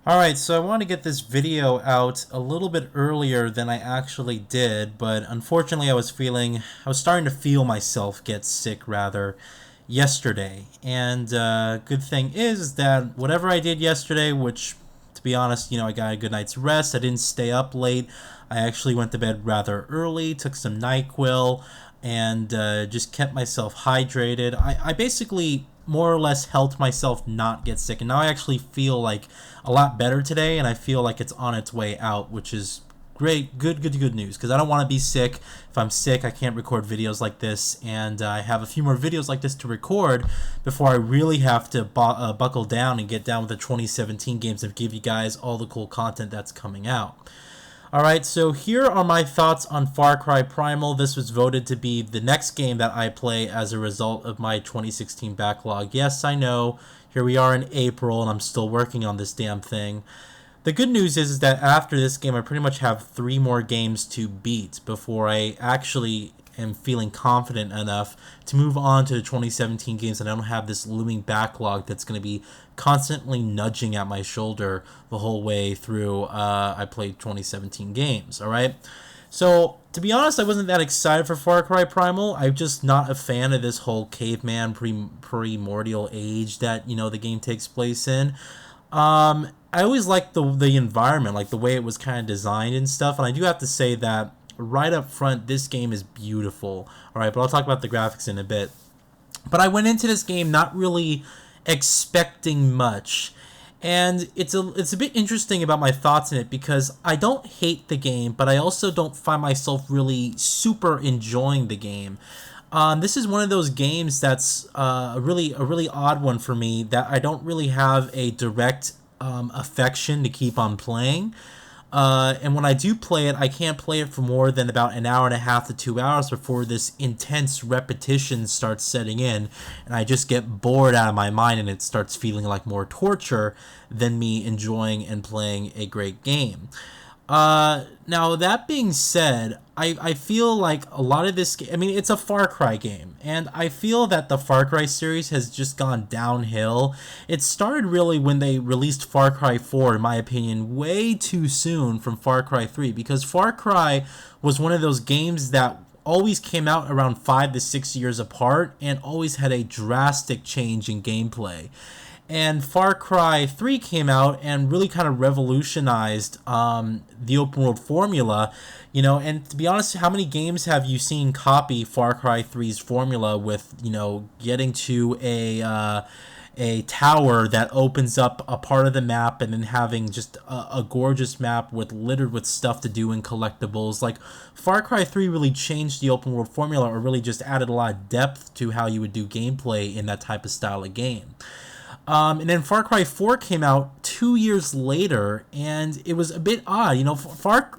Alright, so I want to get this video out a little bit earlier than I actually did, but unfortunately I was starting to feel myself get sick rather yesterday. And good thing is that whatever I did yesterday, which to be honest, I got a good night's rest. I didn't stay up late. I actually went to bed rather early, took some NyQuil, and just kept myself hydrated. I basically more or less helped myself not get sick, and now I actually feel like a lot better today, and I feel like it's on its way out, which is great, good news, because I don't want to be sick. If I'm sick, I can't record videos like this, and I have a few more videos like this to record before I really have to buckle down and get down with the 2017 games and give you guys all the cool content that's coming out. Alright, so here are my thoughts on Far Cry Primal. This was voted to be the next game that I play as a result of my 2016 backlog. Yes, I know, here we are in April and I'm still working on this damn thing. The good news is that after this game, I pretty much have 3 more games to beat before I actually am feeling confident enough to move on to the 2017 games, and I don't have this looming backlog that's going to be constantly nudging at my shoulder the whole way through. I played 2017 games, all right? So, to be honest, I wasn't that excited for Far Cry Primal. I'm just not a fan of this whole caveman primordial age that, the game takes place in. I always liked the environment, like the way it was kind of designed and stuff. And I do have to say that right up front, this game is beautiful. All right, but I'll talk about the graphics in a bit. But I went into this game not really expecting much. And it's a bit interesting about my thoughts in it because I don't hate the game, but I also don't find myself really super enjoying the game. This is one of those games that's a really odd one for me that I don't really have a direct affection to keep on playing. And when I do play it, I can't play it for more than about an hour and a half to 2 hours before this intense repetition starts setting in, and I just get bored out of my mind, and it starts feeling like more torture than me enjoying and playing a great game. Now that being said, I feel like a lot of this, I mean, it's a Far Cry game, and I feel that the Far Cry series has just gone downhill. It started really when they released Far Cry 4, in my opinion, way too soon from Far Cry 3, because Far Cry was one of those games that always came out around 5 to 6 years apart and always had a drastic change in gameplay. And Far Cry 3 came out and really kind of revolutionized the open world formula. And to be honest, how many games have you seen copy Far Cry 3's formula with, getting to a tower that opens up a part of the map and then having just a gorgeous map littered with stuff to do and collectibles. Like, Far Cry 3 really changed the open world formula, or really just added a lot of depth to how you would do gameplay in that type of style of game. And then Far Cry 4 came out 2 years later, and it was a bit odd.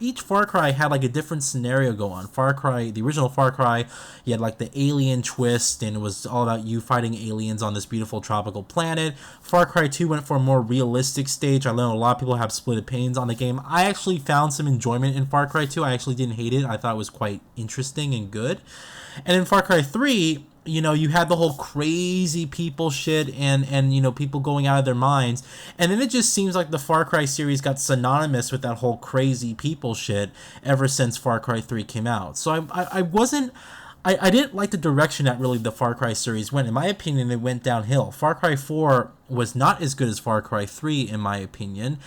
Each Far Cry had like a different scenario go on. The original Far Cry, you had like the alien twist, and it was all about you fighting aliens on this beautiful tropical planet. Far Cry 2 went for a more realistic stage. I know a lot of people have split opinions on the game. I actually found some enjoyment in Far Cry 2. I actually didn't hate it. I thought it was quite interesting and good. And in Far Cry 3, you had the whole crazy people shit and people going out of their minds. And then it just seems like the Far Cry series got synonymous with that whole crazy people shit ever since Far Cry 3 came out. So I wasn't. I didn't like the direction that really the Far Cry series went. In my opinion, it went downhill. Far Cry 4 was not as good as Far Cry 3, in my opinion,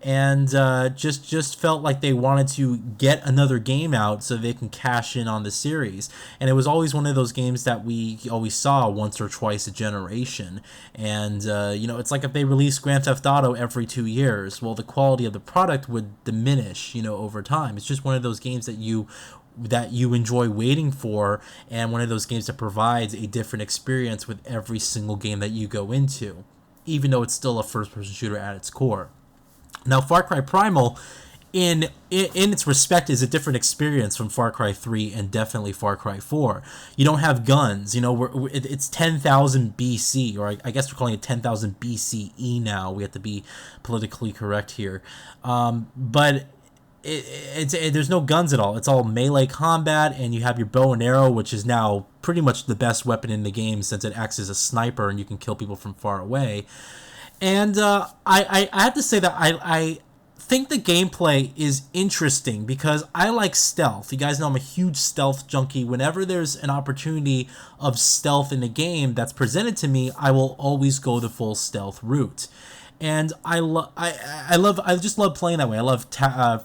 and just felt like they wanted to get another game out so they can cash in on the series. And it was always one of those games that we always saw once or twice a generation. And it's like if they released Grand Theft Auto every 2 years, well, the quality of the product would diminish, over time. It's just one of those games that you enjoy waiting for, and one of those games that provides a different experience with every single game that you go into, even though it's still a first-person shooter at its core. Now, Far Cry Primal, in its respect, is a different experience from Far Cry 3 and definitely Far Cry 4. You don't have guns. It's 10,000 BC, or I guess we're calling it 10,000 BCE now. We have to be politically correct here. But there's no guns at all. It's all melee combat, and you have your bow and arrow, which is now pretty much the best weapon in the game since it acts as a sniper and you can kill people from far away. And I have to say that I think the gameplay is interesting because I like stealth. You guys know I'm a huge stealth junkie. Whenever there's an opportunity of stealth in the game that's presented to me, I will always go the full stealth route. And I just love playing that way. I love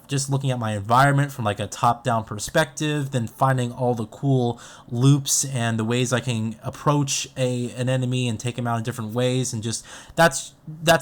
just looking at my environment from like a top down perspective, then finding all the cool loops and the ways I can approach an enemy and take him out in different ways, and just that's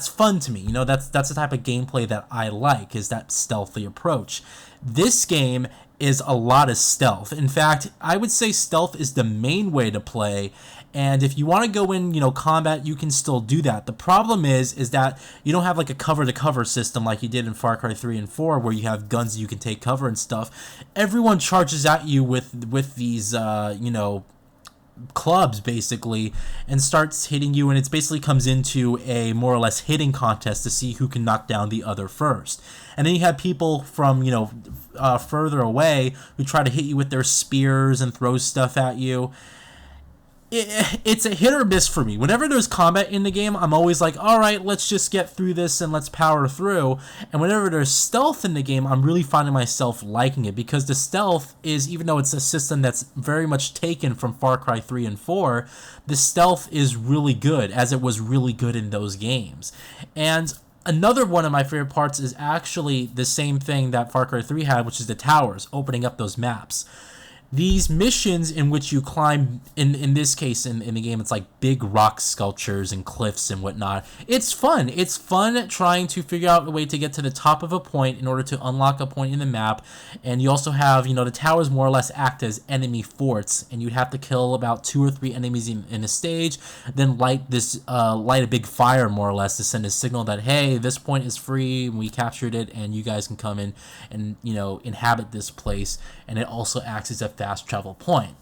fun to me. You know, that's the type of gameplay that I like, is that stealthy approach. This game is a lot of stealth. In fact, I would say stealth is the main way to play. And if you want to go in, combat, you can still do that. The problem is that you don't have like a cover to cover system like you did in Far Cry 3 and 4, where you have guns that you can take cover and stuff. Everyone charges at you with these, clubs basically, and starts hitting you, and it basically comes into a more or less hitting contest to see who can knock down the other first. And then you have people from further away who try to hit you with their spears and throw stuff at you. It's a hit or miss for me. Whenever there's combat in the game, I'm always like, all right, let's just get through this and let's power through. And whenever there's stealth in the game, I'm really finding myself liking it, because the stealth is, even though it's a system that's very much taken from Far Cry 3 and 4, the stealth is really good, as it was really good in those games. And another one of my favorite parts is actually the same thing that Far Cry 3 had, which is the towers, opening up those maps. These missions in which you climb, in this case in the game, it's like big rock sculptures and cliffs and whatnot. It's fun. It's fun trying to figure out a way to get to the top of a point in order to unlock a point in the map. And you also have, the towers more or less act as enemy forts, and you'd have to kill about 2 or 3 enemies in a stage, then light a big fire more or less to send a signal that, hey, this point is free, we captured it, and you guys can come in and inhabit this place. And it also acts as a fast travel point.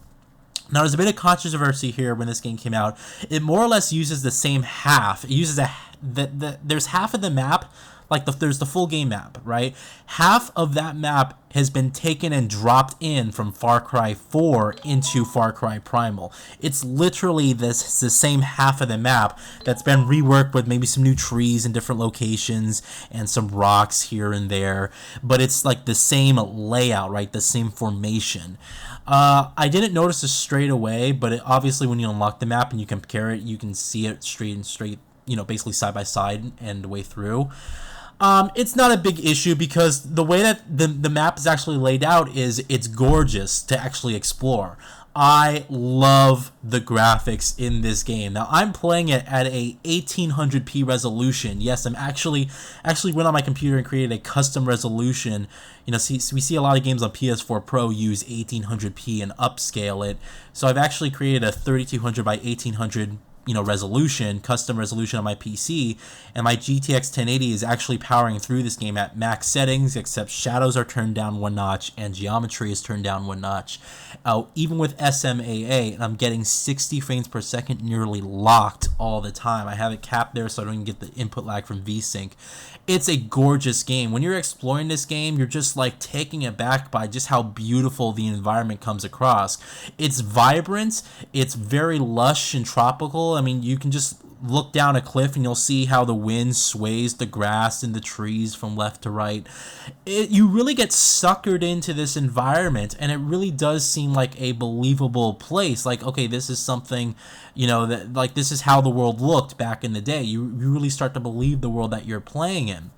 Now, there's a bit of controversy here when this game came out. It more or less uses the same half. It uses there's half of the map, like there's the full game map, right? Half of that map has been taken and dropped in from Far Cry 4 into Far Cry Primal. It's literally the same half of the map that's been reworked with maybe some new trees in different locations and some rocks here and there, but it's like the same layout, right? The same formation. I didn't notice this straight away, but obviously when you unlock the map and you compare it, you can see it straight, basically side by side and the way through. It's not a big issue, because the way that the map is actually laid out it's gorgeous to actually explore. I love the graphics in this game. Now, I'm playing it at a 1800p resolution. Yes, I'm actually went on my computer and created a custom resolution. We see a lot of games on PS4 Pro use 1800p and upscale it. So I've actually created a 3200 by 1800 custom resolution on my PC, and my GTX 1080 is actually powering through this game at max settings, except shadows are turned down 1 notch and geometry is turned down 1 notch. Even with SMAA, and I'm getting 60 frames per second nearly locked all the time. I have it capped there so I don't even get the input lag from VSync. It's a gorgeous game. When you're exploring this game, you're just like taking it back by just how beautiful the environment comes across. It's vibrant, it's very lush and tropical. I mean, you can just look down a cliff and you'll see how the wind sways the grass and the trees from left to right. You really get suckered into this environment, and it really does seem like a believable place. Like, okay, this is something, that like this is how the world looked back in the day. You really start to believe the world that you're playing in.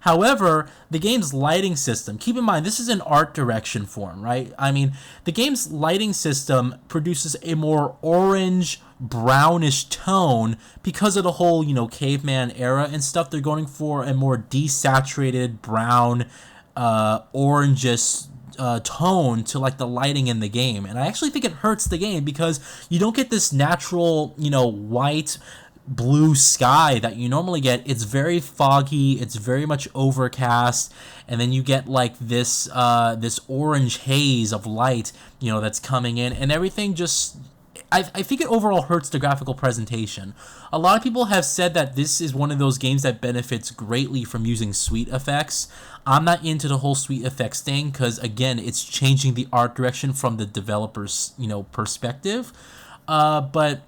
However, the game's lighting system, keep in mind, this is an art direction form, right? I mean, the game's lighting system produces a more orange, brownish tone because of the whole, caveman era and stuff. They're going for a more desaturated brown, orangish tone to like the lighting in the game. And I actually think it hurts the game because you don't get this natural, white, blue sky that you normally get. It's very foggy, it's very much overcast, and then you get like this orange haze of light, that's coming in, and everything just I think it overall hurts the graphical presentation. A lot of people have said that this is one of those games that benefits greatly from using sweet effects. I'm not into the whole sweet effects thing because, again, it's changing the art direction from the developer's, perspective. But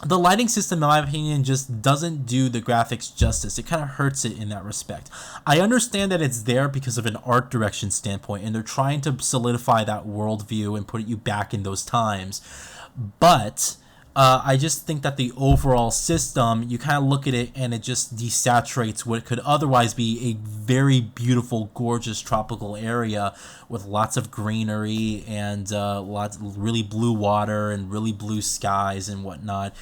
the lighting system, in my opinion, just doesn't do the graphics justice. It kind of hurts it in that respect. I understand that it's there because of an art direction standpoint, and they're trying to solidify that worldview and put you back in those times. But I just think that the overall system, you kind of look at it and it just desaturates what could otherwise be a very beautiful, gorgeous tropical area with lots of greenery and lots really blue water and really blue skies and whatnot.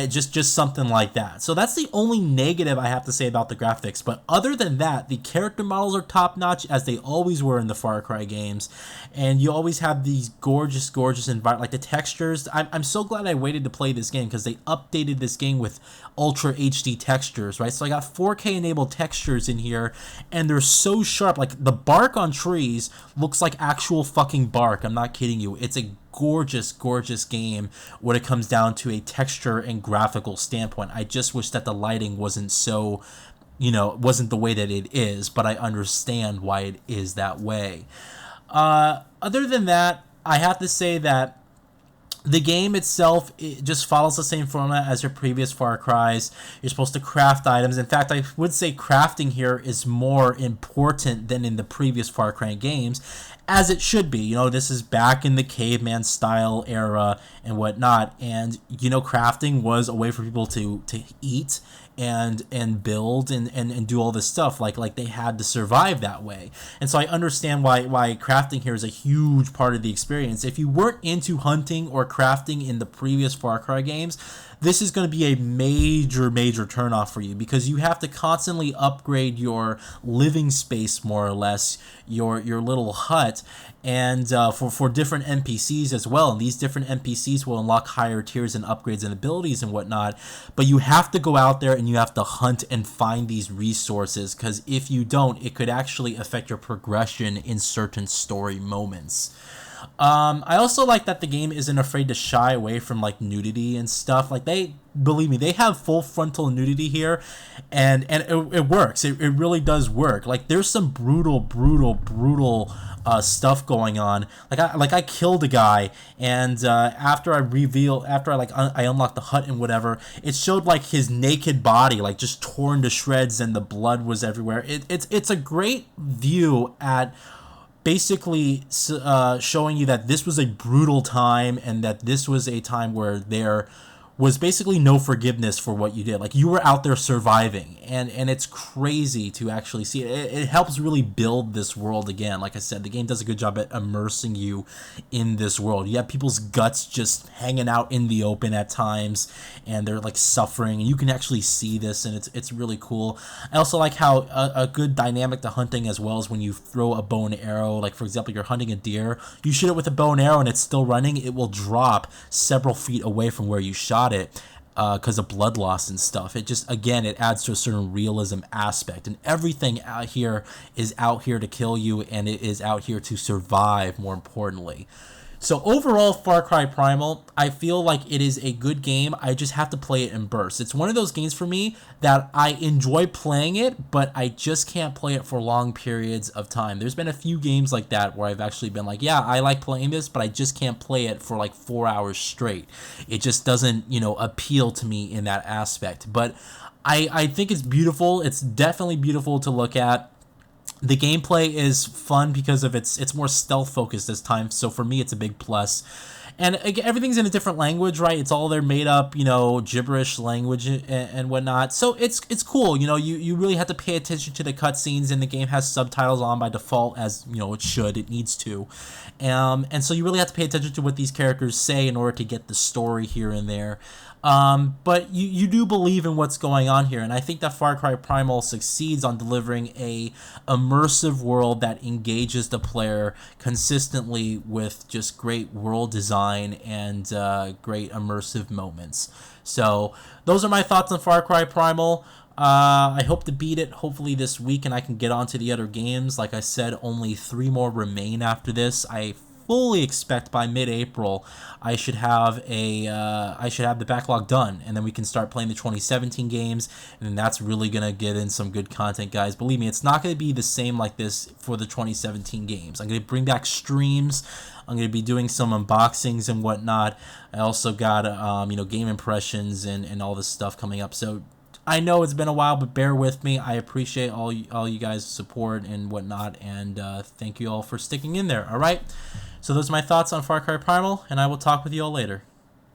Just something like that. So that's the only negative I have to say about the graphics. But other than that, the character models are top notch, as they always were in the Far Cry games, and you always have these gorgeous, gorgeous environment. Like the textures, I'm so glad I waited to play this game because they updated this game with Ultra HD textures, right? So I got 4K enabled textures in here, and they're so sharp. Like the bark on trees looks like actual fucking bark. I'm not kidding you. It's a gorgeous, gorgeous game when it comes down to a texture and graphical standpoint. I just wish that the lighting wasn't so, wasn't the way that it is, but I understand why it is that way. Other than that, I have to say that the game itself, it just follows the same format as your previous Far Cries. You're supposed to craft items. In fact, I would say crafting here is more important than in the previous Far Cry games, as it should be. This is back in the caveman style era and whatnot, and crafting was a way for people to eat and build and do all this stuff, like they had to survive that way. And so I understand why crafting here is a huge part of the experience. If you weren't into hunting or crafting in the previous Far Cry games, this is going to be a major turnoff for you, because you have to constantly upgrade your living space, more or less, your little hut, and for different NPCs as well. And these different NPCs will unlock higher tiers and upgrades and abilities and whatnot. But you have to go out there and you have to hunt and find these resources, because if you don't, it could actually affect your progression in certain story moments. I also like that the game isn't afraid to shy away from like nudity and stuff. Like, believe me, they have full frontal nudity here, and it works. It really does work. Like, there's some brutal stuff going on. I killed a guy, and after I unlocked the hut and whatever, it showed like his naked body, like just torn to shreds, and the blood was everywhere. It's a great view at basically showing you that this was a brutal time, and that this was a time where there was basically no forgiveness for what you did. Like, you were out there surviving, and it's crazy to actually see it. It helps really build this world again. Like I said, the game does a good job at immersing you in this world. You have people's guts just hanging out in the open at times, and they're like suffering, and you can actually see this, and it's really cool. I also like how a good dynamic to hunting as well is when you throw a bow and arrow. Like, for example, you're hunting a deer, you shoot it with a bow and arrow and it's still running, it will drop several feet away from where you shot it, because of blood loss and stuff. It just, again, it adds to a certain realism aspect, and everything out here is out here to kill you, and it is out here to survive, more importantly. So overall, Far Cry Primal, I feel like it is a good game. I just have to play it in bursts. It's one of those games for me that I enjoy playing it, but I just can't play it for long periods of time. There's been a few games like that where I've actually been like, yeah, I like playing this, but I just can't play it for like 4 hours straight. It just doesn't, appeal to me in that aspect. But I think it's beautiful. It's definitely beautiful to look at. The gameplay is fun because of it's more stealth focused this time, so for me it's a big plus. And again, everything's in a different language, right? It's all their made up, gibberish language and whatnot. So it's cool. You really have to pay attention to the cutscenes, and the game has subtitles on by default, as it should, it needs to. And so you really have to pay attention to what these characters say in order to get the story here and there. But you do believe in what's going on here, and I think that Far Cry Primal succeeds on delivering a immersive world that engages the player consistently with just great world design and great immersive moments. So those are my thoughts on Far Cry Primal. I hope to beat it hopefully this week, and I can get on to the other games. Like I said, only 3 more remain after this. I fully expect by mid-April I should have the backlog done, and then we can start playing the 2017 games, and then that's really gonna get in some good content, guys. Believe me, it's not gonna be the same like this for the 2017 games. I'm gonna bring back streams. I'm going to be doing some unboxings and whatnot. I also got, game impressions and all this stuff coming up. So I know it's been a while, but bear with me. I appreciate all you guys' support and whatnot, and thank you all for sticking in there. All right? So those are my thoughts on Far Cry Primal, and I will talk with you all later.